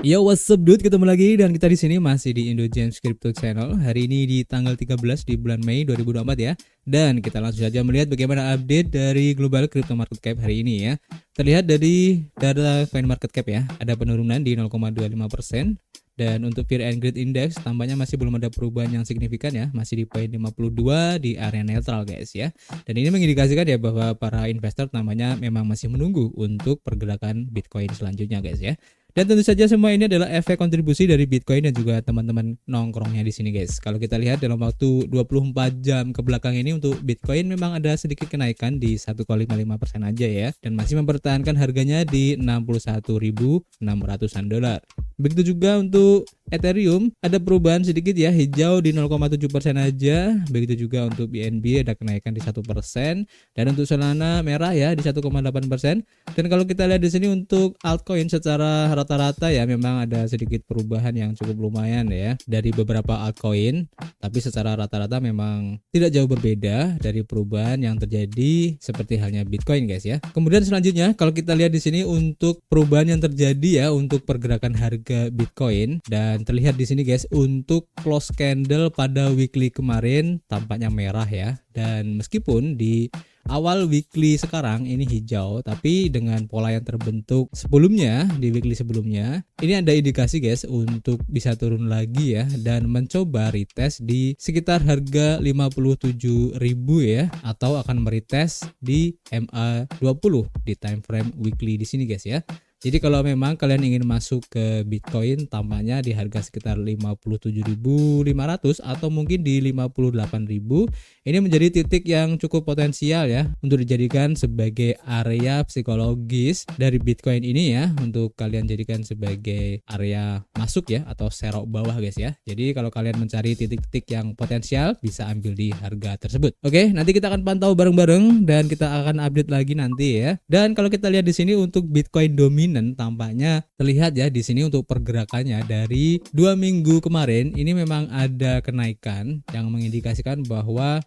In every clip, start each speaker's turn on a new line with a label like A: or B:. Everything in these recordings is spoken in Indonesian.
A: Yo, what's up dude, ketemu lagi dan kita di sini masih di Indo James Crypto Channel. Hari ini di tanggal 13 di bulan Mei 2024 ya. Dan kita langsung saja melihat bagaimana update dari global crypto market cap hari ini ya. Terlihat dari data coin market cap ya, ada penurunan di 0,25%. Dan untuk Fear and Greed Index tampaknya masih belum ada perubahan yang signifikan ya, masih di poin 52 di area netral guys ya. Dan ini mengindikasikan ya bahwa para investor namanya memang masih menunggu untuk pergerakan Bitcoin selanjutnya guys ya. Dan tentu saja semua ini adalah efek kontribusi dari Bitcoin dan juga teman-teman nongkrongnya di sini guys. Kalau kita lihat dalam waktu 24 jam ke belakang ini untuk Bitcoin memang ada sedikit kenaikan di 1,55% aja ya, dan masih mempertahankan harganya di 61.600-an dolar. Begitu juga untuk Ethereum ada perubahan sedikit ya, hijau di 0,7% aja. Begitu juga untuk BNB ada kenaikan di 1%, dan untuk Solana merah ya di 1,8%. Dan kalau kita lihat di sini untuk altcoin secara rata-rata ya memang ada sedikit perubahan yang cukup lumayan ya dari beberapa altcoin, tapi secara rata-rata memang tidak jauh berbeda dari perubahan yang terjadi seperti halnya Bitcoin guys ya. Kemudian selanjutnya kalau kita lihat di sini untuk perubahan yang terjadi ya untuk pergerakan harga Bitcoin, dan terlihat di sini guys untuk close candle pada weekly kemarin tampaknya merah ya, dan meskipun di awal weekly sekarang ini hijau, tapi dengan pola yang terbentuk sebelumnya di weekly sebelumnya ini ada indikasi guys untuk bisa turun lagi ya, dan mencoba retest di sekitar harga 57.000 ya, atau akan meretest di MA20 di time frame weekly di sini guys ya. Jadi kalau memang kalian ingin masuk ke Bitcoin tampaknya di harga sekitar 57.500 atau mungkin di 58.000, ini menjadi titik yang cukup potensial ya untuk dijadikan sebagai area psikologis dari Bitcoin ini ya, untuk kalian jadikan sebagai area masuk ya atau serok bawah guys ya. Jadi kalau kalian mencari titik-titik yang potensial bisa ambil di harga tersebut. Oke, nanti kita akan pantau bareng-bareng dan kita akan update lagi nanti ya. Dan kalau kita lihat di sini untuk Bitcoin dominan tampaknya terlihat ya di sini untuk pergerakannya dari 2 minggu kemarin ini memang ada kenaikan yang mengindikasikan bahwa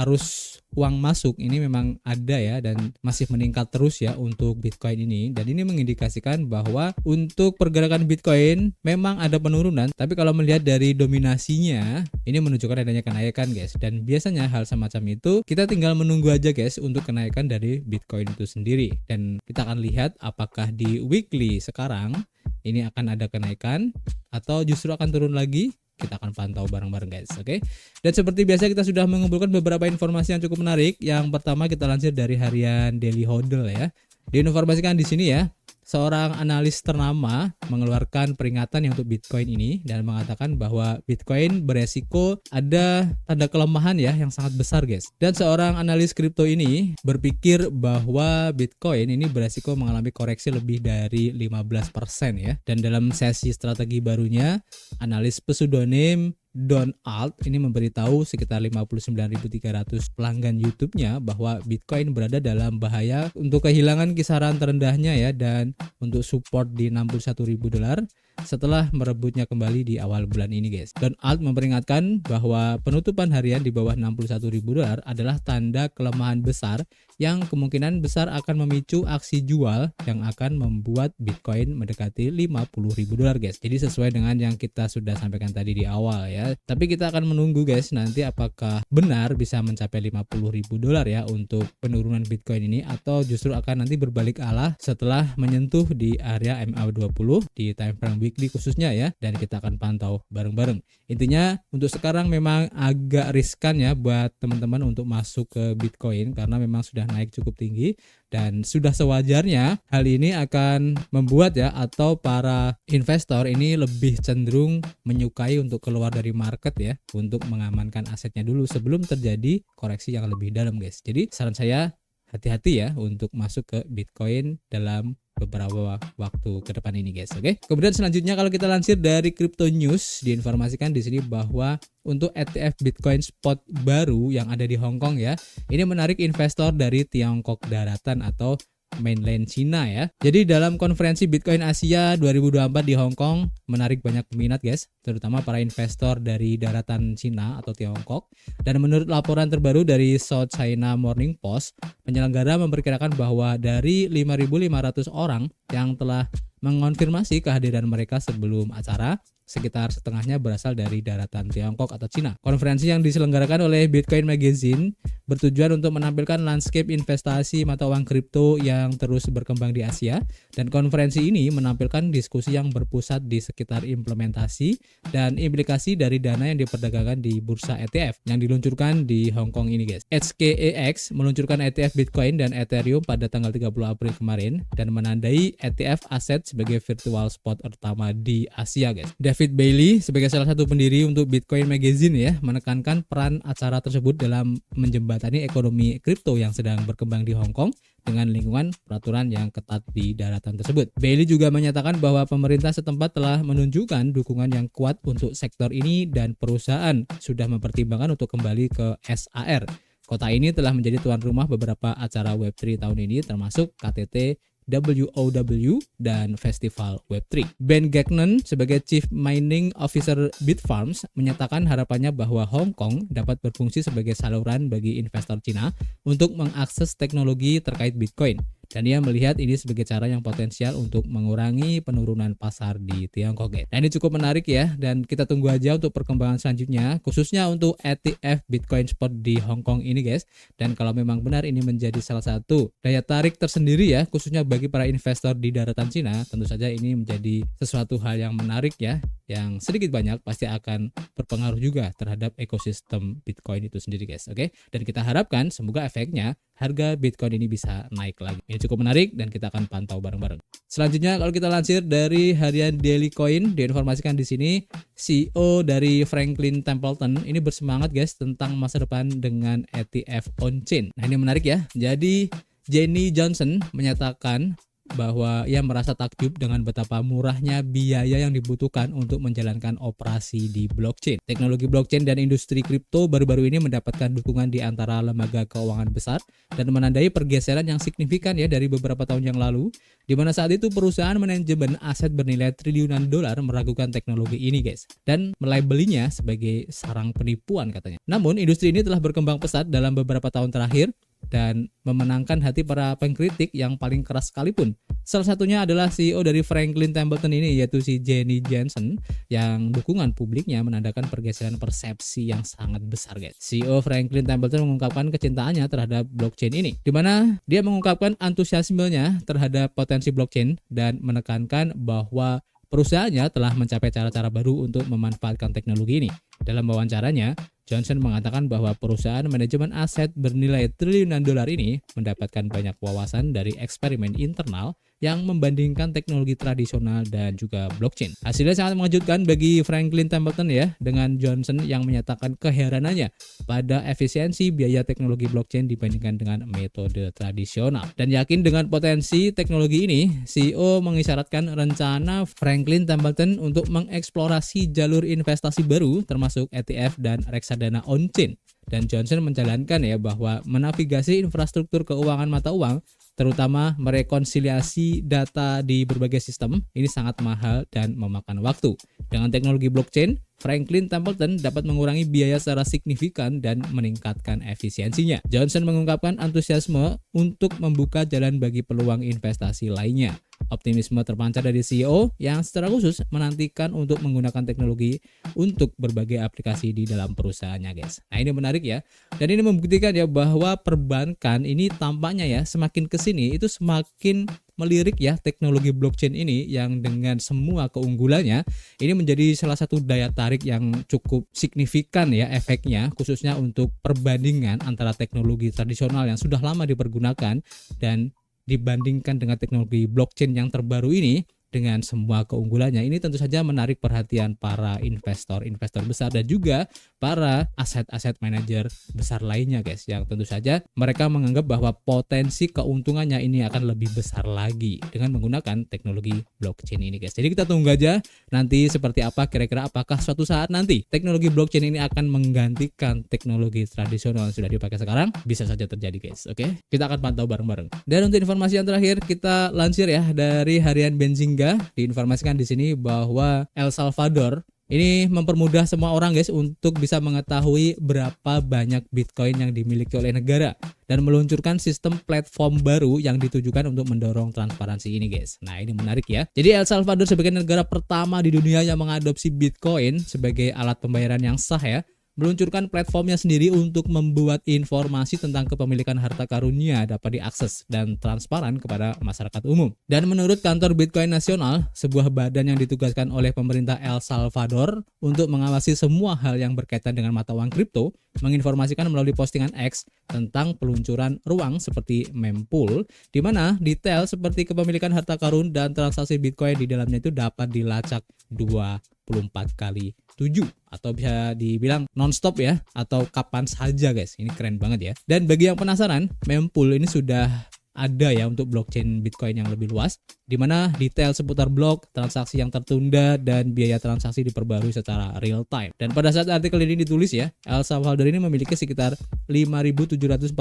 A: arus uang masuk ini memang ada ya, dan masih meningkat terus ya untuk Bitcoin ini. Dan ini mengindikasikan bahwa untuk pergerakan Bitcoin memang ada penurunan, tapi kalau melihat dari dominasinya ini menunjukkan adanya kenaikan guys. Dan biasanya hal semacam itu kita tinggal menunggu aja guys untuk kenaikan dari Bitcoin itu sendiri, dan kita akan lihat apakah di weekly sekarang ini akan ada kenaikan atau justru akan turun lagi. Kita akan pantau bareng-bareng guys, oke? Dan seperti biasa kita sudah mengumpulkan beberapa informasi yang cukup menarik. Yang pertama kita lansir dari harian Daily Hodl ya. Diinformasikan di sini ya, seorang analis ternama mengeluarkan peringatan yang untuk Bitcoin ini dan mengatakan bahwa Bitcoin beresiko ada tanda kelemahan ya yang sangat besar guys. Dan seorang analis kripto ini berpikir bahwa Bitcoin ini beresiko mengalami koreksi lebih dari 15% ya. Dan dalam sesi strategi barunya, analis pseudonym Don Alt ini memberitahu sekitar 59.300 pelanggan YouTube-nya bahwa Bitcoin berada dalam bahaya untuk kehilangan kisaran terendahnya ya, dan untuk support di 61.000 dolar setelah merebutnya kembali di awal bulan ini guys. Don Alt memperingatkan bahwa penutupan harian di bawah 61.000 dolar adalah tanda kelemahan besar yang kemungkinan besar akan memicu aksi jual yang akan membuat Bitcoin mendekati 50.000 dolar guys. Jadi sesuai dengan yang kita sudah sampaikan tadi di awal ya. Tapi kita akan menunggu guys nanti apakah benar bisa mencapai 50.000 dolar ya untuk penurunan Bitcoin ini, atau justru akan nanti berbalik arah setelah menyentuh di area MA20 di time frame weekly khususnya ya, dan kita akan pantau bareng-bareng. Intinya untuk sekarang memang agak riskan ya buat teman-teman untuk masuk ke Bitcoin karena memang sudah naik cukup tinggi, dan sudah sewajarnya hal ini akan membuat ya atau para investor ini lebih cenderung menyukai untuk keluar dari market ya, untuk mengamankan asetnya dulu sebelum terjadi koreksi yang lebih dalam guys. Jadi saran saya hati-hati ya untuk masuk ke Bitcoin dalam beberapa waktu ke depan ini guys, oke? Kemudian selanjutnya kalau kita lansir dari Crypto News, diinformasikan di sini bahwa untuk ETF Bitcoin spot baru yang ada di Hong Kong ya, ini menarik investor dari Tiongkok daratan atau mainland China ya. Jadi dalam konferensi Bitcoin Asia 2024 di Hong Kong menarik banyak peminat guys, terutama para investor dari daratan Cina atau Tiongkok. Dan menurut laporan terbaru dari South China Morning Post, penyelenggara memperkirakan bahwa dari 5.500 orang yang telah mengonfirmasi kehadiran mereka sebelum acara. Sekitar setengahnya berasal dari daratan Tiongkok atau Cina. Konferensi yang diselenggarakan oleh Bitcoin Magazine bertujuan untuk menampilkan landscape investasi mata uang kripto yang terus berkembang di Asia, dan konferensi ini menampilkan diskusi yang berpusat di sekitar implementasi dan implikasi dari dana yang diperdagangkan di bursa ETF yang diluncurkan di Hong Kong ini, guys. HKEX meluncurkan ETF Bitcoin dan Ethereum pada tanggal 30 April kemarin dan menandai ETF aset sebagai virtual spot pertama di Asia, guys. David Bailey sebagai salah satu pendiri untuk Bitcoin Magazine ya menekankan peran acara tersebut dalam menjembatani ekonomi kripto yang sedang berkembang di Hong Kong dengan lingkungan peraturan yang ketat di daratan tersebut. Bailey juga menyatakan bahwa pemerintah setempat telah menunjukkan dukungan yang kuat untuk sektor ini dan perusahaan sudah mempertimbangkan untuk kembali ke SAR. Kota ini telah menjadi tuan rumah beberapa acara Web3 tahun ini termasuk KTT WOW dan Festival Web3. Ben Gagnon sebagai Chief Mining Officer Bitfarms menyatakan harapannya bahwa Hong Kong dapat berfungsi sebagai saluran bagi investor Cina untuk mengakses teknologi terkait Bitcoin. Dan dia melihat ini sebagai cara yang potensial untuk mengurangi penurunan pasar di Tiongkok. Nah, ini cukup menarik ya, dan kita tunggu aja untuk perkembangan selanjutnya, khususnya untuk ETF Bitcoin Spot di Hong Kong ini, guys. Dan kalau memang benar ini menjadi salah satu daya tarik tersendiri ya, khususnya bagi para investor di daratan Cina, tentu saja ini menjadi sesuatu hal yang menarik ya, yang sedikit banyak pasti akan berpengaruh juga terhadap ekosistem Bitcoin itu sendiri, guys. Oke, dan kita harapkan semoga efeknya harga Bitcoin ini bisa naik lagi. Ini cukup menarik dan kita akan pantau bareng-bareng. Selanjutnya kalau kita lansir dari harian Daily Coin, diinformasikan di sini CEO dari Franklin Templeton ini bersemangat, guys, tentang masa depan dengan ETF on-chain. Nah, ini menarik ya. Jadi Jenny Johnson menyatakan bahwa ia merasa takjub dengan betapa murahnya biaya yang dibutuhkan untuk menjalankan operasi di blockchain. Teknologi blockchain dan industri kripto baru-baru ini mendapatkan dukungan di antara lembaga keuangan besar dan menandai pergeseran yang signifikan ya dari beberapa tahun yang lalu, di mana saat itu perusahaan manajemen aset bernilai triliunan dolar meragukan teknologi ini, guys, dan melabelinya sebagai sarang penipuan katanya. Namun industri ini telah berkembang pesat dalam beberapa tahun terakhir dan memenangkan hati para pengkritik yang paling keras sekalipun. Salah satunya adalah CEO dari Franklin Templeton ini, yaitu si Jenny Johnson, yang dukungan publiknya menandakan pergeseran persepsi yang sangat besar, guys. CEO Franklin Templeton mengungkapkan kecintaannya terhadap blockchain ini, di mana dia mengungkapkan antusiasmenya terhadap potensi blockchain dan menekankan bahwa perusahaannya telah mencapai cara-cara baru untuk memanfaatkan teknologi ini. Dalam wawancaranya, Johnson mengatakan bahwa perusahaan manajemen aset bernilai triliunan dolar ini mendapatkan banyak wawasan dari eksperimen internal yang membandingkan teknologi tradisional dan juga blockchain. Hasilnya sangat mengejutkan bagi Franklin Templeton ya, dengan Johnson yang menyatakan keheranannya pada efisiensi biaya teknologi blockchain dibandingkan dengan metode tradisional. Dan yakin dengan potensi teknologi ini, CEO mengisyaratkan rencana Franklin Templeton untuk mengeksplorasi jalur investasi baru termasuk ETF dan reksadana on-chain. Dan Johnson menjalankan ya bahwa menavigasi infrastruktur keuangan mata uang, terutama merekonsiliasi data di berbagai sistem, ini sangat mahal dan memakan waktu. Dengan teknologi blockchain, Franklin Templeton dapat mengurangi biaya secara signifikan dan meningkatkan efisiensinya. Johnson mengungkapkan antusiasme untuk membuka jalan bagi peluang investasi lainnya. Optimisme terpancar dari CEO yang secara khusus menantikan untuk menggunakan teknologi untuk berbagai aplikasi di dalam perusahaannya, guys. Nah, ini menarik ya. Dan ini membuktikan ya bahwa perbankan ini tampaknya ya semakin kesini itu semakin melirik ya teknologi blockchain ini yang dengan semua keunggulannya ini menjadi salah satu daya tarik yang cukup signifikan ya efeknya, khususnya untuk perbandingan antara teknologi tradisional yang sudah lama dipergunakan dan dibandingkan dengan teknologi blockchain yang terbaru ini dengan semua keunggulannya. Ini tentu saja menarik perhatian para investor besar dan juga para aset-aset manajer besar lainnya, guys, yang tentu saja mereka menganggap bahwa potensi keuntungannya ini akan lebih besar lagi dengan menggunakan teknologi blockchain ini, guys. Jadi kita tunggu aja nanti seperti apa, kira-kira apakah suatu saat nanti teknologi blockchain ini akan menggantikan teknologi tradisional yang sudah dipakai sekarang. Bisa saja terjadi, guys. Oke, kita akan pantau bareng-bareng. Dan untuk informasi yang terakhir kita lansir ya dari harian Benzinga, diinformasikan di sini bahwa El Salvador ini mempermudah semua orang, guys, untuk bisa mengetahui berapa banyak Bitcoin yang dimiliki oleh negara. dan meluncurkan sistem platform baru yang ditujukan untuk mendorong transparansi ini guys. Nah ini menarik ya. Jadi El Salvador sebagai negara pertama di dunia yang mengadopsi Bitcoin sebagai alat pembayaran yang sah ya, meluncurkan platformnya sendiri untuk membuat informasi tentang kepemilikan harta karunnya dapat diakses dan transparan kepada masyarakat umum. Dan menurut kantor Bitcoin Nasional, sebuah badan yang ditugaskan oleh pemerintah El Salvador untuk mengawasi semua hal yang berkaitan dengan mata uang kripto, menginformasikan melalui postingan X tentang peluncuran ruang seperti mempool, di mana detail seperti kepemilikan harta karun dan transaksi Bitcoin di dalamnya itu dapat dilacak 24 kali 7 atau bisa dibilang non-stop ya, atau kapan saja guys. Ini keren banget ya. Dan bagi yang penasaran, mempool ini sudah ada ya untuk blockchain Bitcoin yang lebih luas, di mana detail seputar blok, transaksi yang tertunda, dan biaya transaksi diperbarui secara real time. Dan pada saat artikel ini ditulis ya, El Salvador ini memiliki sekitar 5.748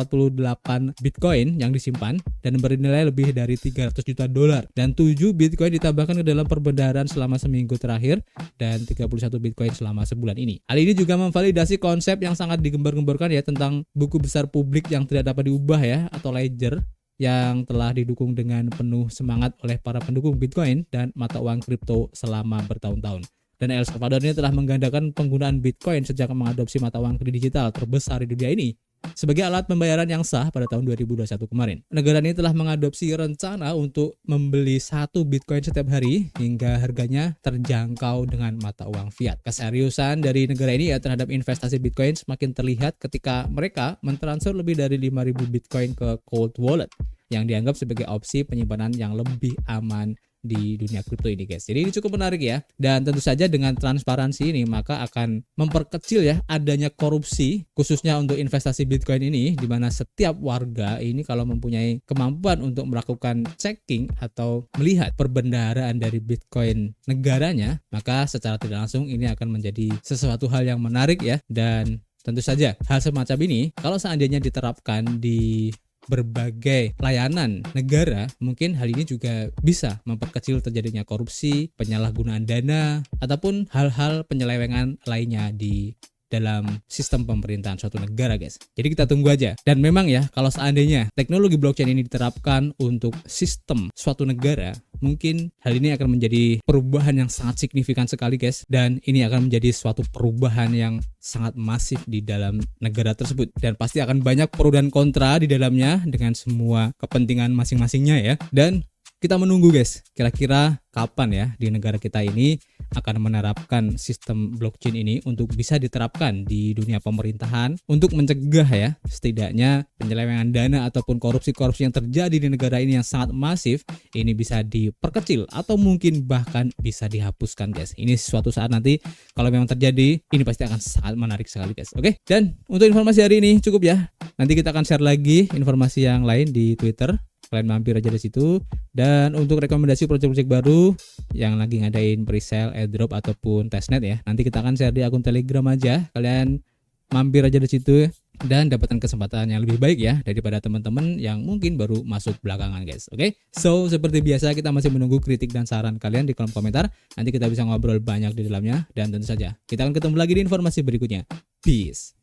A: Bitcoin yang disimpan dan bernilai lebih dari 300 juta dolar. Dan 7 Bitcoin ditambahkan ke dalam perbendaharaan selama seminggu terakhir dan 31 Bitcoin selama sebulan ini. Hal ini juga memvalidasi konsep yang sangat digembar-gemborkan ya tentang buku besar publik yang tidak dapat diubah ya, atau ledger, yang telah didukung dengan penuh semangat oleh para pendukung Bitcoin dan mata uang kripto selama bertahun-tahun. Dan El Salvador ini telah menggandakan penggunaan Bitcoin sejak mengadopsi mata uang digital terbesar di dunia ini sebagai alat pembayaran yang sah pada tahun 2021 kemarin. Negara ini telah mengadopsi rencana untuk membeli 1 Bitcoin setiap hari hingga harganya terjangkau dengan mata uang fiat. Keseriusan dari negara ini ya terhadap investasi Bitcoin semakin terlihat ketika mereka mentransfer lebih dari 5.000 Bitcoin ke Cold Wallet yang dianggap sebagai opsi penyimpanan yang lebih aman di dunia kripto ini guys. Jadi ini cukup menarik ya. Dan tentu saja dengan transparansi ini maka akan memperkecil ya adanya korupsi khususnya untuk investasi Bitcoin ini, di mana setiap warga ini kalau mempunyai kemampuan untuk melakukan checking atau melihat perbendaharaan dari Bitcoin negaranya, maka secara tidak langsung ini akan menjadi sesuatu hal yang menarik ya. Dan tentu saja hal semacam ini kalau seandainya diterapkan di berbagai layanan negara, mungkin hal ini juga bisa memperkecil terjadinya korupsi, penyalahgunaan dana, ataupun hal-hal penyelewengan lainnya di dalam sistem pemerintahan suatu negara guys. Jadi kita tunggu aja. Dan memang ya kalau seandainya teknologi blockchain ini diterapkan untuk sistem suatu negara, mungkin hal ini akan menjadi perubahan yang sangat signifikan sekali guys. Dan ini akan menjadi suatu perubahan yang sangat masif di dalam negara tersebut. Dan pasti akan banyak pro dan kontra di dalamnya dengan semua kepentingan masing-masingnya ya. Dan kita menunggu guys, kira-kira kapan ya di negara kita ini akan menerapkan sistem blockchain ini untuk bisa diterapkan di dunia pemerintahan untuk mencegah ya setidaknya penyelewengan dana ataupun korupsi-korupsi yang terjadi di negara ini yang sangat masif ini bisa diperkecil atau mungkin bahkan bisa dihapuskan guys. Ini suatu saat nanti kalau memang terjadi ini pasti akan sangat menarik sekali guys. Oke, dan untuk informasi hari ini cukup ya. Nanti kita akan share lagi informasi yang lain di Twitter. Kalian mampir aja di situ. Dan untuk rekomendasi proyek-proyek baru yang lagi ngadain presale, airdrop ataupun testnet ya, nanti kita akan share di akun Telegram aja. Kalian mampir aja di situ dan dapatkan kesempatan yang lebih baik ya daripada teman-teman yang mungkin baru masuk belakangan guys. Oke? So seperti biasa kita masih menunggu kritik dan saran kalian di kolom komentar. Nanti kita bisa ngobrol banyak di dalamnya dan tentu saja kita akan ketemu lagi di informasi berikutnya. Peace.